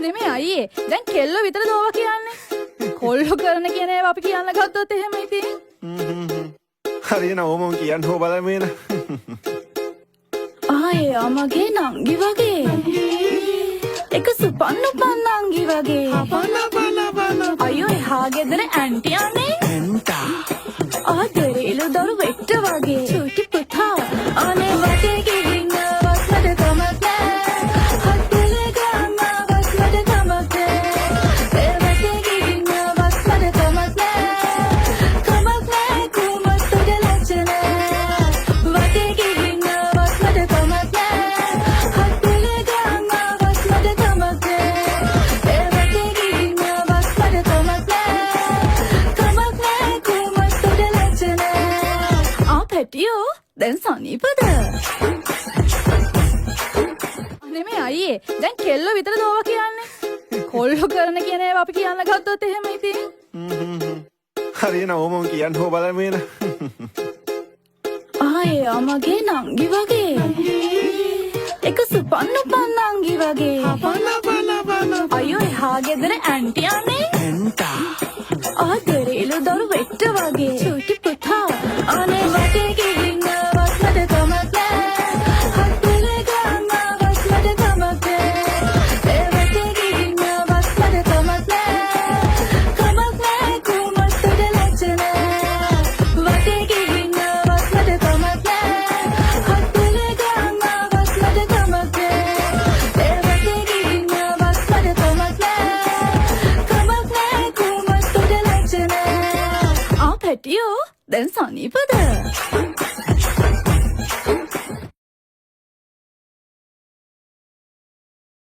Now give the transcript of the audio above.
නෙමෙයි අයියේ. දැන් කෙල්ල විතරද ඕවා කියන්නේ? කොල්ලෝ කරන කියන ඒවා අපි කියන්න ගත්තොත් එහෙම ඉතින්. හරියන ඕම කියන්න හෝ බලමේන. ආයේ අමගේ නංගි වගේ. එක සුපන්න නංගි වගේ. අයියෝ එහා ගෙදර ඇන්ටි අනේ. එන්ටා. ආදරේලු දරු වෙට්ට වගේ. චුටි පුතා. අනේ වටේ ගිහින් වස්මට කමක් නෑ. හත්වල ගාම වස්මට කමක් නෑ. ඒ වටේ ගිහින් වස්මට කමක් නෑ. කමක් නෑ කුමස්තුද ලැජ්ජ නෑ. වටේ ගිහින් වස්මට කමක් නෑ. හත්වල ගාම වස්මට කමක් නෑ. ඒ වටේ ගිහින් වස්මට කමක් නෑ. කමක් නෑ කුමස්තුද ලැජ්ජ නෑ. ආ පැටියෝ දැන් සනීපද? නෙමෙයි අයියේ. දැන් කෙල්ල විතරද ඕවා කියන්නේ? කොල්ලෝ කරන කියන ඒවා අපි කියන්න ගත්තොත් එහෙම ඉතින්. හරියන ඕම කියන්න හෝ බලමේන. ආයේ අමගේ නංගි වගේ. එක සුපන්න නංගි වගේ. අයියෝ එහා ගෙදර ඇන්ටි අනේ. එන්ටා. ආදරේලු දරු වෙට්ට වගේ. චුටි පුතා. අනේ වටේ ගිහින්